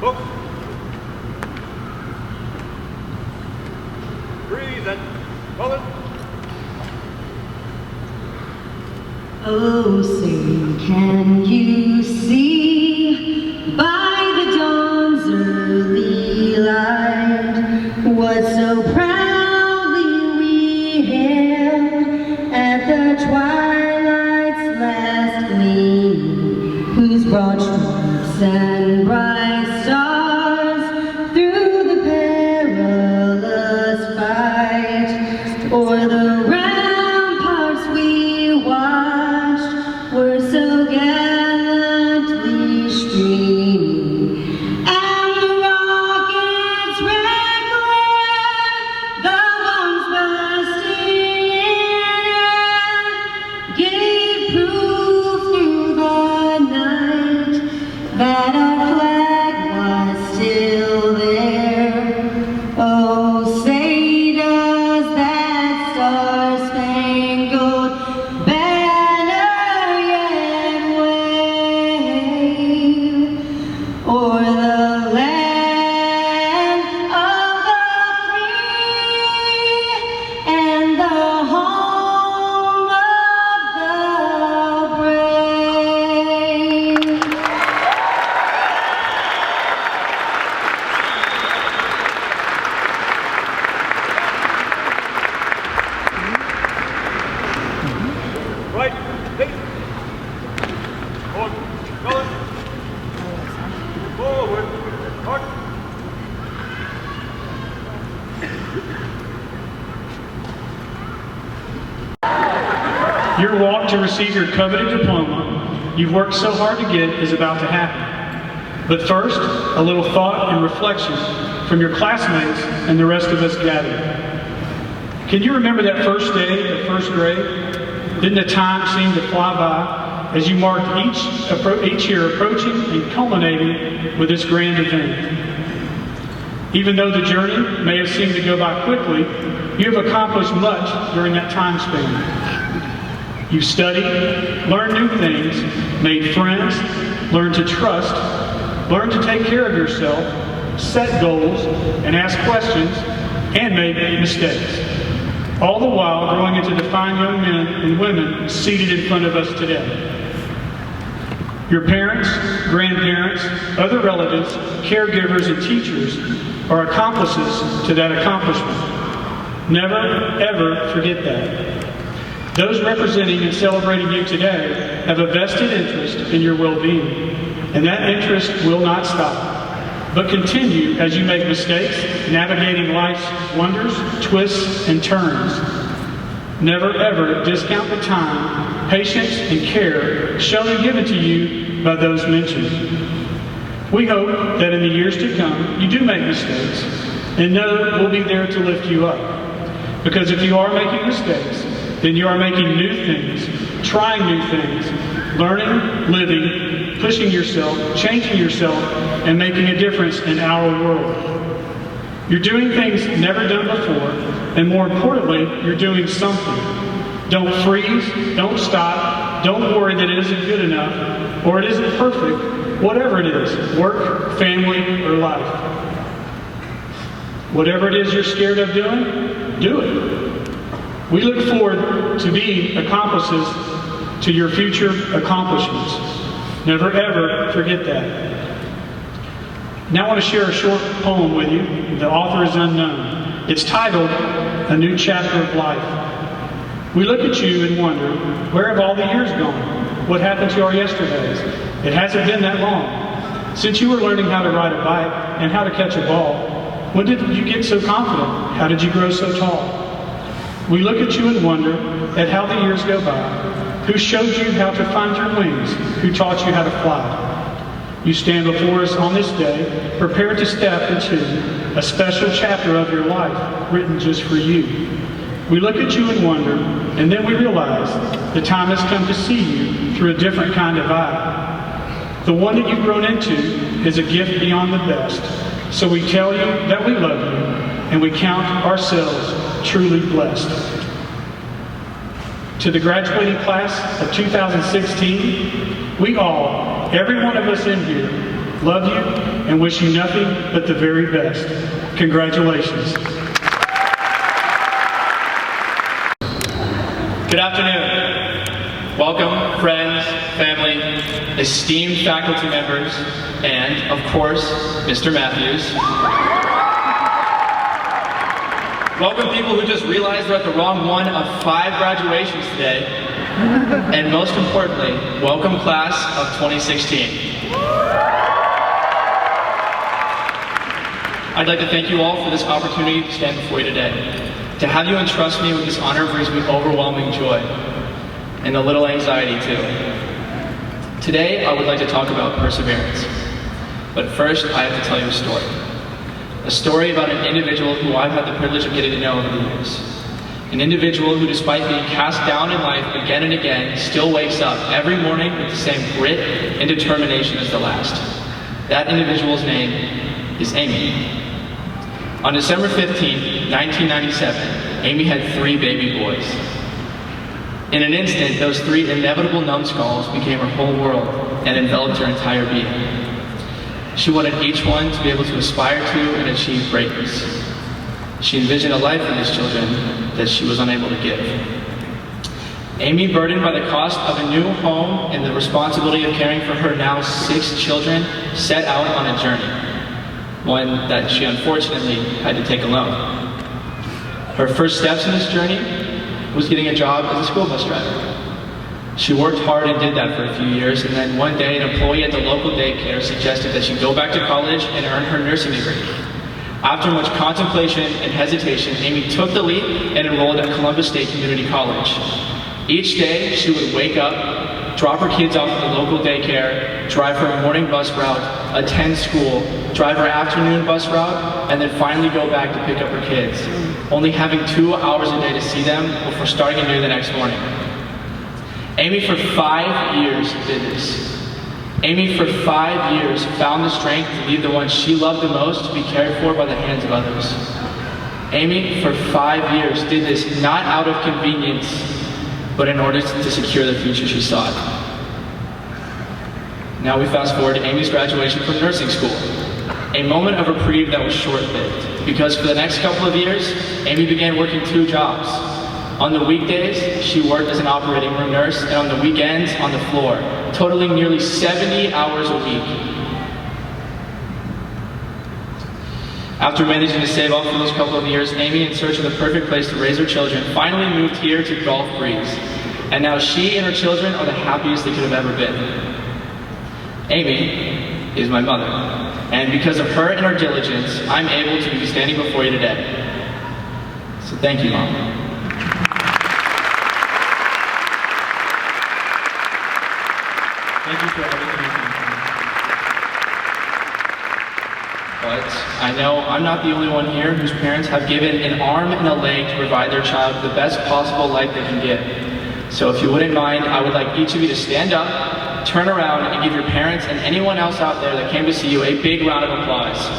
Book. Breathe and roll it. Oh, say, can you see by the dawn's early light what so proudly we hailed at the twilight's last gleam, whose broad stripes and bright stars through the perilous fight o'er the ramparts we watched were so gallantly streaming, and the rocket's red glare, the bombs bursting in air, gave proof through the night that our flag was still there. Oh, say does that star-spangled banner yet wave o'er the land of the free and the home of the brave? Right. Hey. Forward. Roll it. Forward. Mark. Your walk to receive your coveted diploma you've worked so hard to get is about to happen. But first, a little thought and reflection from your classmates and the rest of us gathered. Can you remember that first day of first grade? Didn't the time seem to fly by as you marked each year approaching and culminating with this grand event? Even though the journey may have seemed to go by quickly, you have accomplished much during that time span. You've studied, learned new things, made friends, learned to trust, learned to take care of yourself, set goals, and ask questions, and made mistakes. All the while growing into the fine young men and women seated in front of us today. Your parents, grandparents, other relatives, caregivers, and teachers are accomplices to that accomplishment. Never, ever forget that. Those representing and celebrating you today have a vested interest in your well-being, and that interest will not stop, but continue as you make mistakes, navigating life's wonders, twists, and turns. Never ever discount the time, patience, and care shown and given to you by those mentioned. We hope that in the years to come, you do make mistakes, and know we'll be there to lift you up. Because if you are making mistakes, then you are making new things, trying new things, learning, living, pushing yourself, changing yourself, and making a difference in our world. You're doing things never done before, and more importantly, you're doing something. Don't freeze, don't stop, don't worry that it isn't good enough, or it isn't perfect, whatever it is, work, family, or life. Whatever it is you're scared of doing, do it. We look forward to being accomplices to your future accomplishments. Never ever forget that. Now I want to share a short poem with you. The author is unknown. It's titled, A New Chapter of Life. We look at you and wonder, where have all the years gone? What happened to our yesterdays? It hasn't been that long. Since you were learning how to ride a bike and how to catch a ball, when did you get so confident? How did you grow so tall? We look at you and wonder at how the years go by. Who showed you how to find your wings? Who taught you how to fly? You stand before us on this day, prepared to step into a special chapter of your life, written just for you. We look at you and wonder, and then we realize the time has come to see you through a different kind of eye. The one that you've grown into is a gift beyond the best. So we tell you that we love you, and we count ourselves truly blessed. To the graduating class of 2016, we all, every one of us in here, love you, and wish you nothing but the very best. Congratulations. Good afternoon. Welcome, friends, family, esteemed faculty members, and, of course, Mr. Matthews. Welcome people who just realized they're at the wrong one of 5 graduations today. And most importantly, welcome class of 2016. I'd like to thank you all for this opportunity to stand before you today. To have you entrust me with this honor brings me overwhelming joy and a little anxiety too. Today, I would like to talk about perseverance. But first, I have to tell you a story. A story about an individual who I've had the privilege of getting to know over the years. An individual who, despite being cast down in life again and again, still wakes up every morning with the same grit and determination as the last. That individual's name is Amy. On December 15, 1997, Amy had 3 baby boys. In an instant, those 3 inevitable numbskulls became her whole world and enveloped her entire being. She wanted each one to be able to aspire to and achieve greatness. She envisioned a life for these children that she was unable to give. Amy, burdened by the cost of a new home and the responsibility of caring for her now 6 children, set out on a journey, one that she unfortunately had to take alone. Her first steps in this journey was getting a job as a school bus driver. She worked hard and did that for a few years, and then one day an employee at the local daycare suggested that she go back to college and earn her nursing degree. After much contemplation and hesitation, Amy took the leap and enrolled at Columbus State Community College. Each day, she would wake up, drop her kids off at the local daycare, drive her morning bus route, attend school, drive her afternoon bus route, and then finally go back to pick up her kids, only having 2 hours a day to see them before starting anew the next morning. Amy for 5 years did this. Amy for 5 years found the strength to leave the ones she loved the most to be cared for by the hands of others. Amy for 5 years did this not out of convenience, but in order to secure the future she sought. Now we fast forward to Amy's graduation from nursing school. A moment of reprieve that was short-lived, because for the next couple of years, Amy began working 2 jobs. On the weekdays, she worked as an operating room nurse, and on the weekends, on the floor, totaling nearly 70 hours a week. After managing to save up for those couple of years, Amy, in search of the perfect place to raise her children, finally moved here to Gulf Breeze. And now she and her children are the happiest they could have ever been. Amy is my mother, and because of her and her diligence, I'm able to be standing before you today. So thank you, Mom. Thank you for everything. But I know I'm not the only one here whose parents have given an arm and a leg to provide their child the best possible life they can give. So if you wouldn't mind, I would like each of you to stand up, turn around, and give your parents and anyone else out there that came to see you a big round of applause.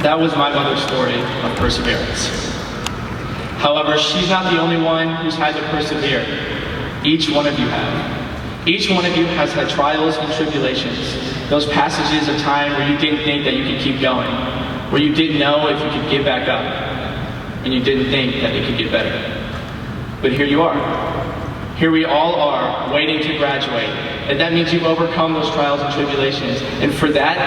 That was my mother's story of perseverance. However, she's not the only one who's had to persevere. Each one of you have. Each one of you has had trials and tribulations. Those passages of time where you didn't think that you could keep going. Where you didn't know if you could get back up. And you didn't think that it could get better. But here you are. Here we all are, waiting to graduate. And that means you've overcome those trials and tribulations. And for that,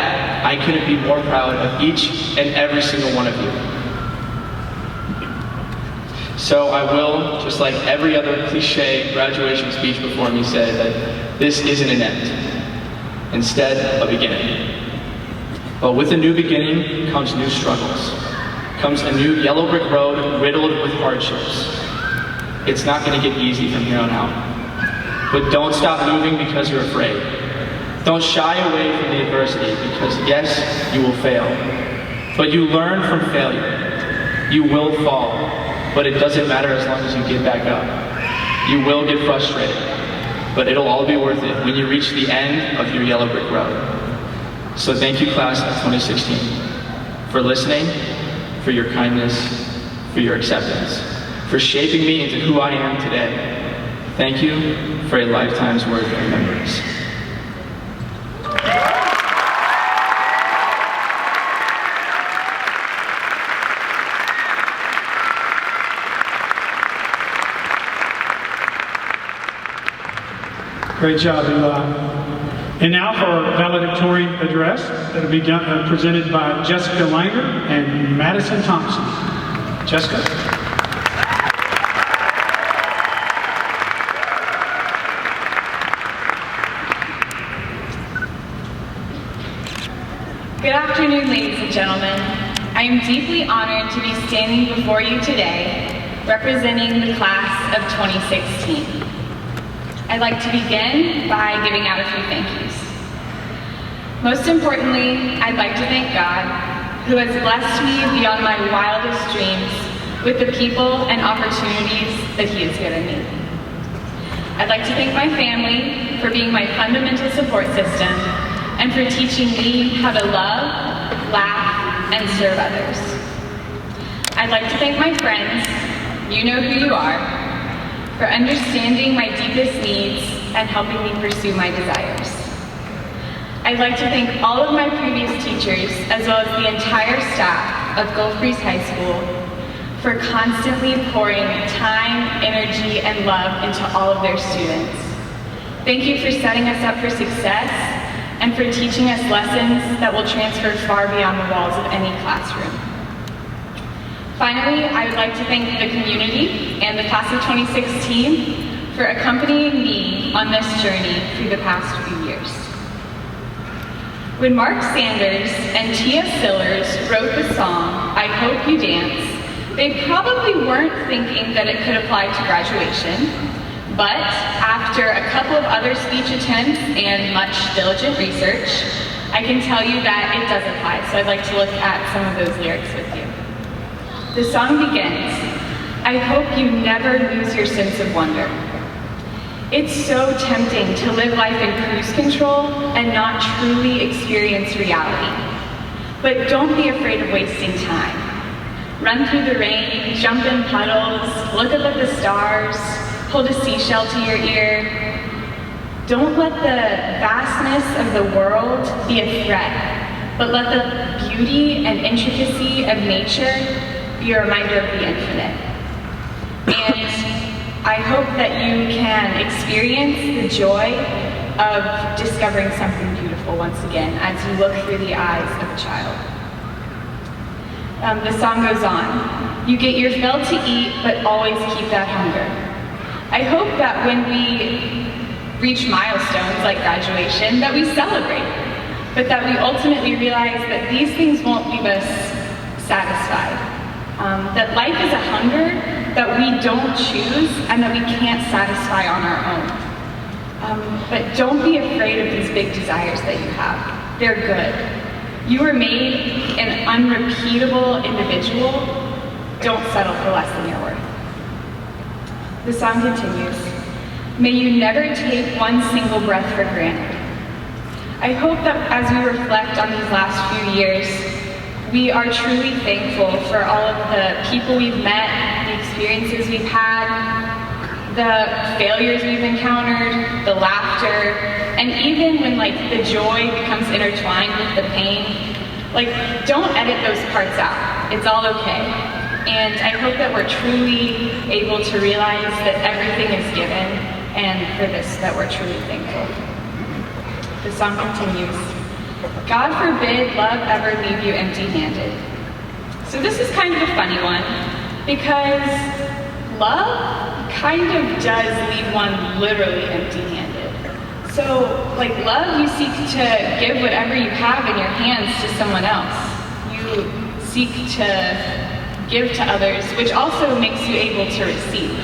I couldn't be more proud of each and every single one of you. So I will, just like every other cliche graduation speech before me said, that this isn't an end. Instead, a beginning. But with a new beginning comes new struggles. Comes a new yellow brick road riddled with hardships. It's not going to get easy from here on out. But don't stop moving because you're afraid. Don't shy away from the adversity because yes, you will fail. But you learn from failure. You will fall, but it doesn't matter as long as you get back up. You will get frustrated, but it'll all be worth it when you reach the end of your yellow brick road. So thank you, class of 2016, for listening, for your kindness, for your acceptance, for shaping me into who I am today. Thank you for a lifetime's worth of memories. Great job, Eli. And now for our valedictorian address that will be presented by Jessica Langer and Madison Thompson. Jessica. Good afternoon, ladies and gentlemen. I am deeply honored to be standing before you today, representing the class of 2016. I'd like to begin by giving out a few thank yous. Most importantly, I'd like to thank God, who has blessed me beyond my wildest dreams with the people and opportunities that He has given me. I'd like to thank my family for being my fundamental support system and for teaching me how to love, laugh, and serve others. I'd like to thank my friends, you know who you are, for understanding my deepest needs and helping me pursue my desires. I'd like to thank all of my previous teachers, as well as the entire staff of Gulf Breeze High School, for constantly pouring time, energy, and love into all of their students. Thank you for setting us up for success and for teaching us lessons that will transfer far beyond the walls of any classroom. Finally, I would like to thank the community and the class of 2016 for accompanying me on this journey through the past few years. When Mark Sanders and Tia Sillers wrote the song, I Hope You Dance, they probably weren't thinking that it could apply to graduation, but after a couple of other speech attempts and much diligent research, I can tell you that it does apply, so I'd like to look at some of those lyrics with you. The song begins, I hope you never lose your sense of wonder. It's so tempting to live life in cruise control and not truly experience reality. But don't be afraid of wasting time. Run through the rain, jump in puddles, look up at the stars, hold a seashell to your ear. Don't let the vastness of the world be a threat, but let the beauty and intricacy of nature be a reminder of the infinite. And I hope that you can experience the joy of discovering something beautiful once again as you look through the eyes of a child. The song goes on. You get your fill to eat, but always keep that hunger. I hope that when we reach milestones like graduation, that we celebrate, but that we ultimately realize that these things won't leave us satisfied. That life is a hunger that we don't choose and that we can't satisfy on our own. But don't be afraid of these big desires that you have. They're good. You were made an unrepeatable individual. Don't settle for less than your worth. The song continues. May you never take one single breath for granted. I hope that as we reflect on these last few years, we are truly thankful for all of the people we've met, the experiences we've had, the failures we've encountered, the laughter, and even when the joy becomes intertwined with the pain, don't edit those parts out. It's all okay. And I hope that we're truly able to realize that everything is given, and for this, that we're truly thankful. The song continues. God forbid love ever leave you empty-handed. So this is kind of a funny one, because love kind of does leave one literally empty-handed. So, love, you seek to give whatever you have in your hands to someone else. You seek to give to others, which also makes you able to receive.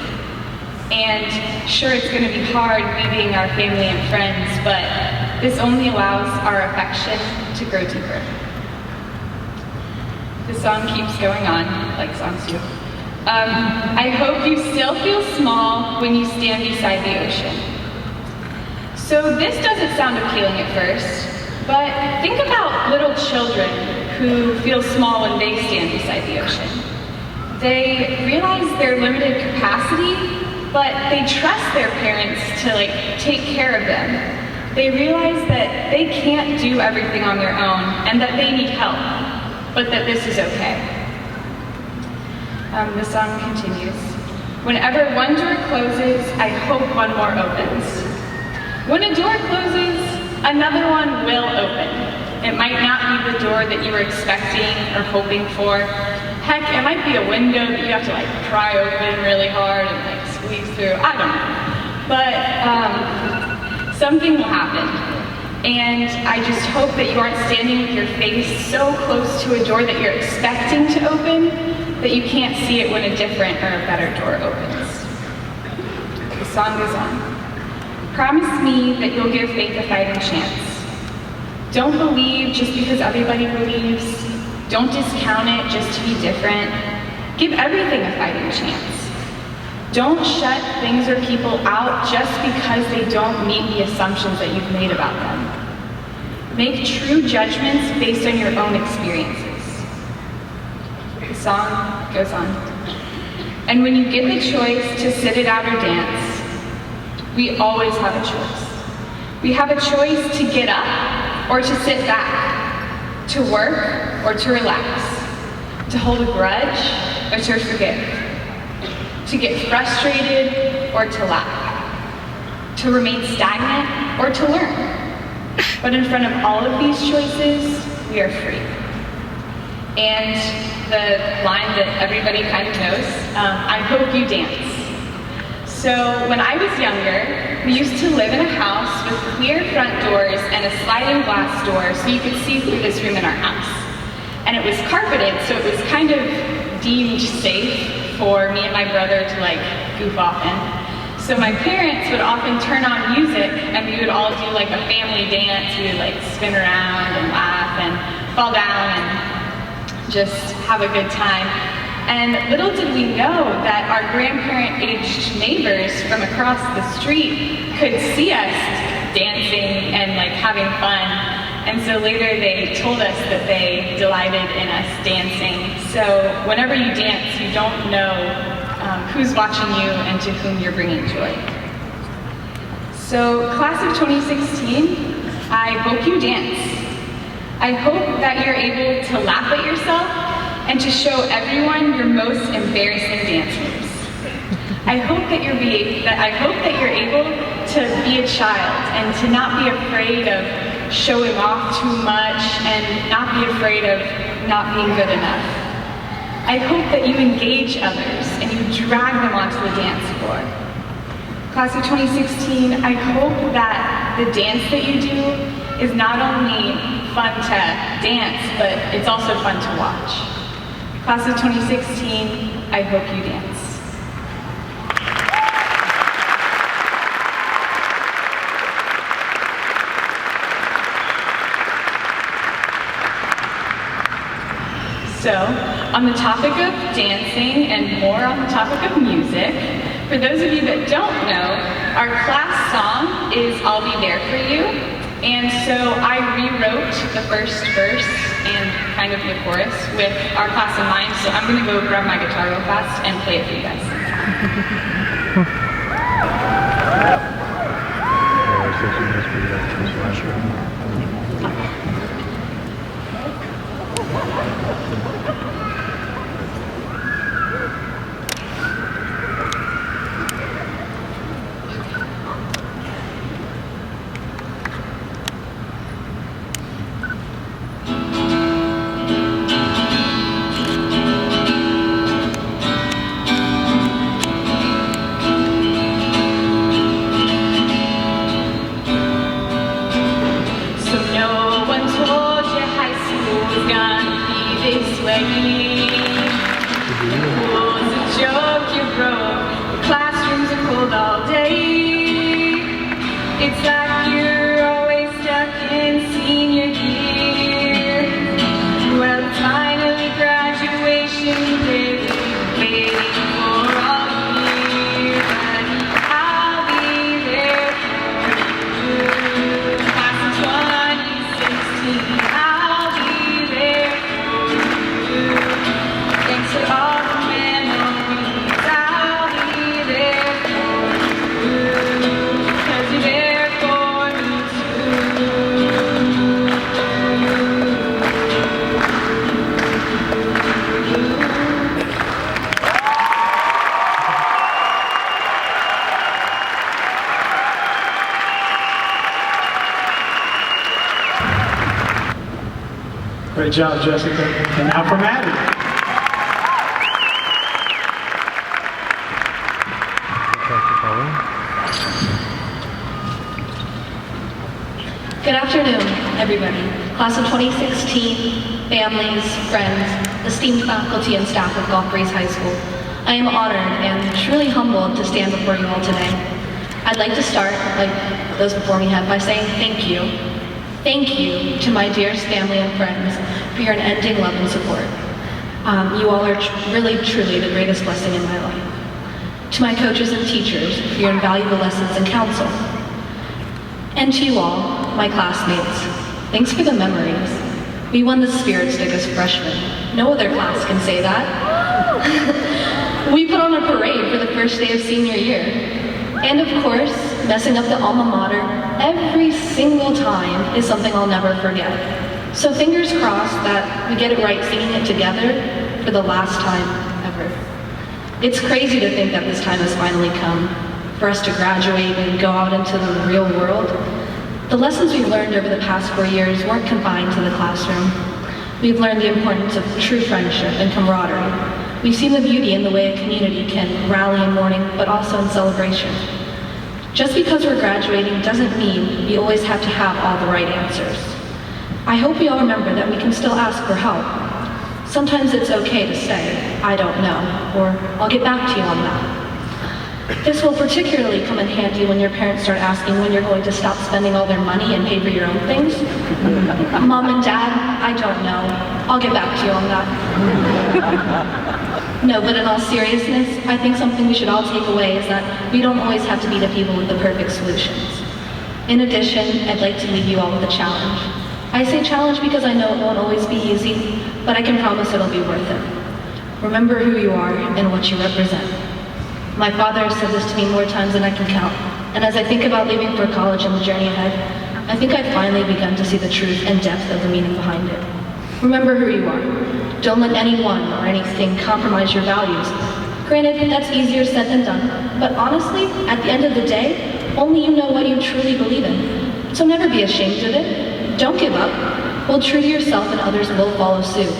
And sure, it's going to be hard leaving our family and friends, but this only allows our affection to grow deeper. The song keeps going on, like songs do. I hope you still feel small when you stand beside the ocean. So this doesn't sound appealing at first, But think about little children who feel small when they stand beside the ocean. They realize their limited capacity, but they trust their parents to take care of them. They realize that they can't do everything on their own and that they need help, but that this is okay. The song continues. Whenever one door closes, I hope one more opens. When a door closes, another one will open. It might not be the door that you were expecting or hoping for. Heck, it might be a window that you have to pry open really hard and squeeze through. I don't know. But something will happen. And I just hope that you aren't standing with your face so close to a door that you're expecting to open that you can't see it when a different or a better door opens. The song goes on. Promise me that you'll give faith a fighting chance. Don't believe just because everybody believes. Don't discount it just to be different. Give everything a fighting chance. Don't shut things or people out just because they don't meet the assumptions that you've made about them. Make true judgments based on your own experiences. The song goes on. And when you get the choice to sit it out or dance, we always have a choice. We have a choice to get up or to sit back, to work or to relax, to hold a grudge or to forgive, to get frustrated or to laugh, to remain stagnant or to learn. But in front of all of these choices, we are free. And the line that everybody kind of knows, I hope you dance. So when I was younger, we used to live in a house with clear front doors and a sliding glass door so you could see through this room in our house. And it was carpeted, so it was kind of deemed safe for me and my brother to goof off in. So my parents would often turn on music and we would all do a family dance. We would spin around and laugh and fall down and just have a good time. And little did we know that our grandparent-aged neighbors from across the street could see us dancing and having fun. And so later they told us that they delighted in us dancing. So whenever you dance, you don't know who's watching you and to whom you're bringing joy. So class of 2016, I hope you dance. I hope that you're able to laugh at yourself and to show everyone your most embarrassing dance moves. I hope that you're able to be a child and to not be afraid of showing off too much and not be afraid of not being good enough. I hope that you engage others and you drag them onto the dance floor. Class of 2016, I hope that the dance that you do is not only fun to dance, but it's also fun to watch. Class of 2016, I hope you dance. So, on the topic of dancing and more on the topic of music, for those of you that don't know, our class song is I'll Be There For You. And so I rewrote the first verse and kind of the chorus with our class in mind, so I'm going to go grab my guitar real fast and play it for you guys. It's like you're always stuck in senior year. Well, it's finally graduation day, waiting for all year. But I'll be there for you. Class of Great job, Jessica. And now from Abby. Good afternoon, everybody. Class of 2016, families, friends, esteemed faculty and staff of Gulf Breeze High School. I am honored and truly humbled to stand before you all today. I'd like to start, like those before me have, by saying thank you. Thank you to my dearest family and friends for your unending love and support. You all are really, truly the greatest blessing in my life. To my coaches and teachers for your invaluable lessons and counsel. And to you all, my classmates, thanks for the memories. We won the Spirit Stick as freshmen. No other class can say that. We put on a parade for the first day of senior year. And of course, messing up the alma mater every single time is something I'll never forget. So fingers crossed that we get it right singing it together for the last time ever. It's crazy to think that this time has finally come for us to graduate and go out into the real world. The lessons we've learned over the past 4 years weren't confined to the classroom. We've learned the importance of true friendship and camaraderie. We've seen the beauty in the way a community can rally in mourning, but also in celebration. Just because we're graduating doesn't mean we always have to have all the right answers. I hope we all remember that we can still ask for help. Sometimes it's okay to say, I don't know, or I'll get back to you on that. This will particularly come in handy when your parents start asking when you're going to stop spending all their money and pay for your own things. Mom and Dad, I don't know. I'll get back to you on that. No, but in all seriousness, I think something we should all take away is that we don't always have to be the people with the perfect solutions. In addition, I'd like to leave you all with a challenge. I say challenge because I know it won't always be easy, but I can promise it'll be worth it. Remember who you are and what you represent. My father has said this to me more times than I can count, and as I think about leaving for college and the journey ahead, I think I've finally begun to see the truth and depth of the meaning behind it. Remember who you are. Don't let anyone or anything compromise your values. Granted, that's easier said than done, but honestly, at the end of the day, only you know what you truly believe in. So never be ashamed of it. Don't give up. Hold true to yourself and others will follow suit.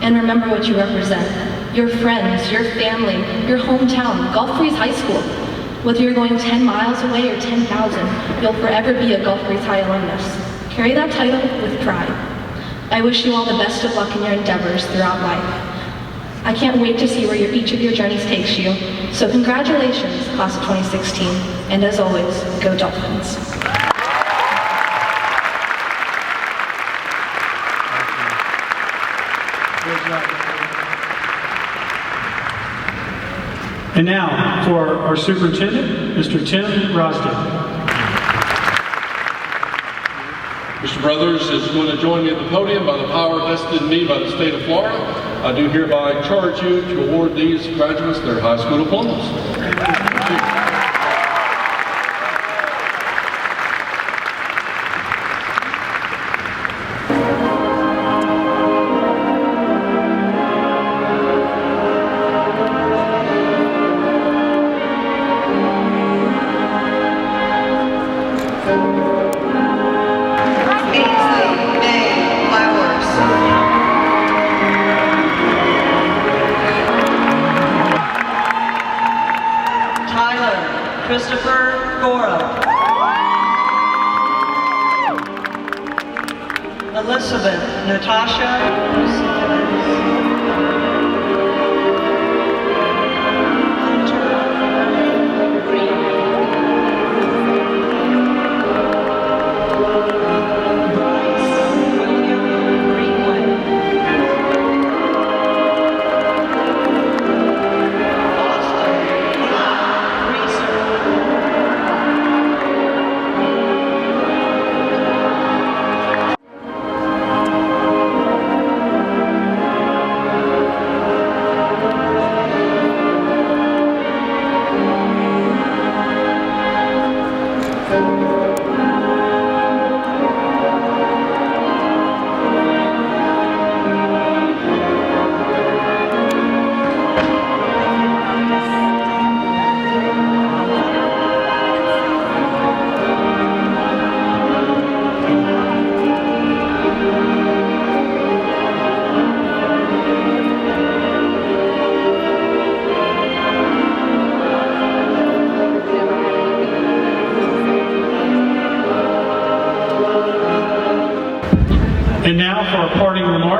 And remember what you represent. Your friends, your family, your hometown, Gulf Breeze High School. Whether you're going 10 miles away or 10,000, you'll forever be a Gulf Breeze High alumnus. Carry that title with pride. I wish you all the best of luck in your endeavors throughout life. I can't wait to see where each of your journeys takes you. So congratulations, class of 2016. And as always, go Dolphins. And now for our superintendent, Mr. Tim Rosden. Mr. Brothers is going to join me at the podium by the power vested in me by the state of Florida. I do hereby charge you to award these graduates their high school diplomas. Christopher Gora. Elizabeth Natasha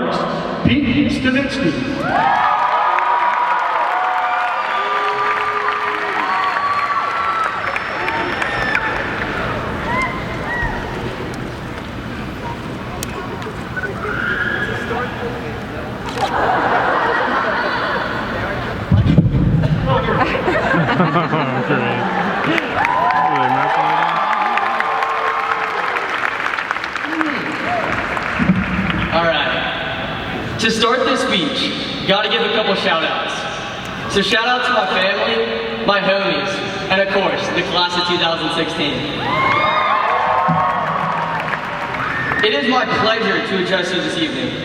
remarks, Pete Stavitsky. To start this speech, gotta give a couple shout outs. So shout out to my family, my homies, and of course, the class of 2016. It is my pleasure to address you this evening.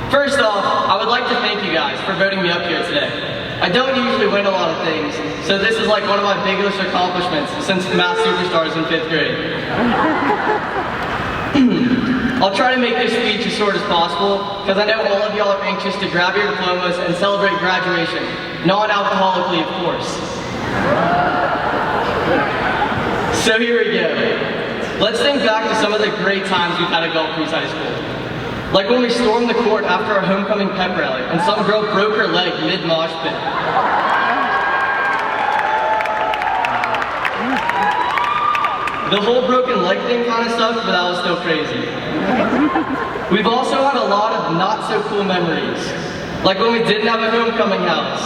First off, I would like to thank you guys for voting me up here today. I don't usually win a lot of things, so this is like one of my biggest accomplishments since Math Superstars in 5th grade. I'll try to make this speech as short as possible, because I know all of y'all are anxious to grab your diplomas and celebrate graduation, non-alcoholically, of course. So here we go. Let's think back to some of the great times we've had at Gulf Breeze High School. Like when we stormed the court after our homecoming pep rally, and some girl broke her leg mid-mosh pit. The whole broken leg thing kind of sucked, but that was still crazy. We've also had a lot of not so cool memories. Like when we didn't have a homecoming house,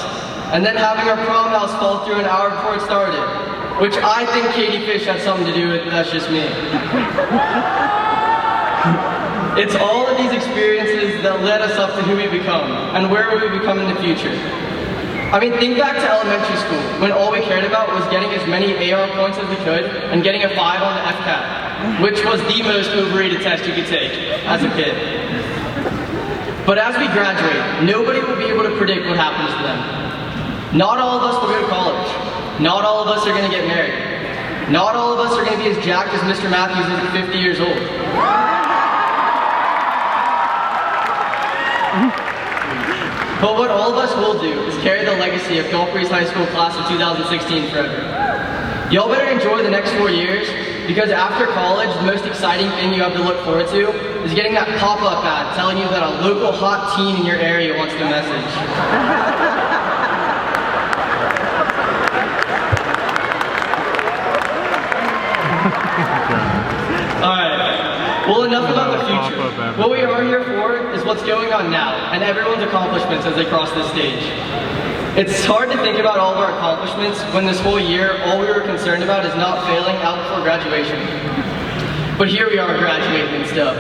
and then having our prom house fall through an hour before it started, which I think Katie Fish had something to do with, but that's just me. It's all of these experiences that led us up to who we become, and where we become in the future. I mean, think back to elementary school, when all we cared about was getting as many AR points as we could, and getting a 5 on the FCAT, which was the most overrated test you could take as a kid. But as we graduate, nobody will be able to predict what happens to them. Not all of us will go to college. Not all of us are going to get married. Not all of us are going to be as jacked as Mr. Matthews is at 50 years old. But what all of us will do is carry the legacy of Gulf Breeze High School class of 2016 forever. Y'all better enjoy the next 4 years, because after college, the most exciting thing you have to look forward to is getting that pop-up ad telling you that a local hot teen in your area wants to message. Well, enough about the future. What we are here for is what's going on now, and everyone's accomplishments as they cross this stage. It's hard to think about all of our accomplishments when this whole year, all we were concerned about is not failing out before graduation. But here we are graduating and stuff.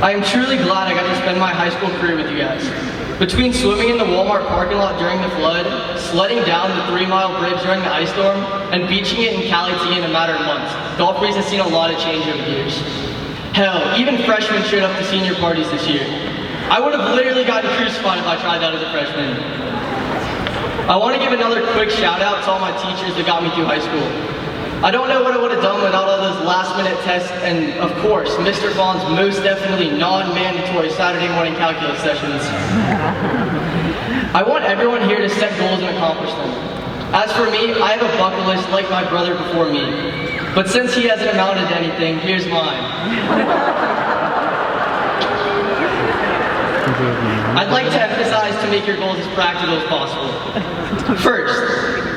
I am truly glad I got to spend my high school career with you guys. Between swimming in the Walmart parking lot during the flood, sledding down the 3-mile bridge during the ice storm, and beaching it in Cali T in a matter of months, Gulf Breeze has seen a lot of change over the years. Hell, even freshmen showed up to senior parties this year. I would have literally gotten crucified if I tried that as a freshman. I want to give another quick shout out to all my teachers that got me through high school. I don't know what I would have done without all those last minute tests and, of course, Mr. Vaughn's most definitely non-mandatory Saturday morning calculus sessions. I want everyone here to set goals and accomplish them. As for me, I have a bucket list like my brother before me. But since he hasn't amounted to anything, here's mine. I'd like to emphasize to make your goals as practical as possible. First,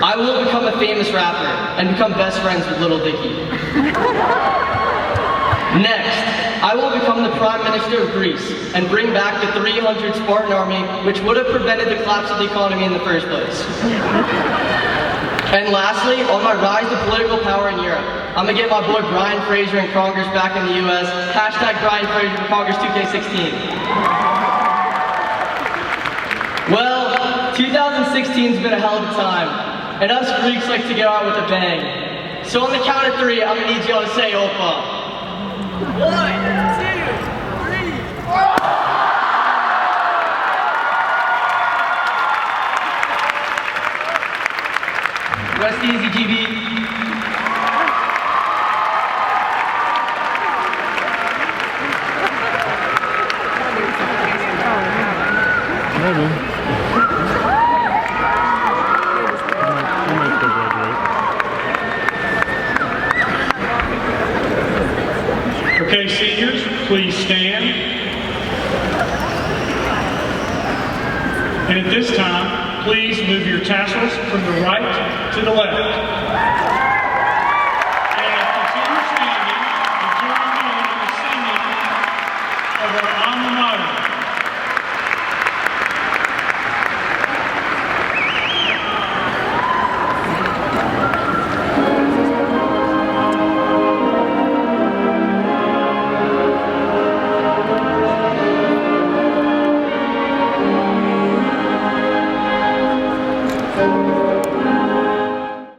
I will become a famous rapper and become best friends with Little Dicky. Next, I will become the Prime Minister of Greece and bring back the 300 Spartan army, which would have prevented the collapse of the economy in the first place. And lastly, on my rise to political power in Europe, I'm gonna get my boy Brian Fraser in Congress back in the US. Hashtag Brian Fraser for Congress 2K16. Well, 2016's been a hell of a time, and us Greeks like to go out with a bang. So on the count of 3, I'm gonna need y'all to say Opa. 1, 2, 3. Rest easy, GB. Okay, seniors, please stand. And at this time, please move your tassels from the right to the left.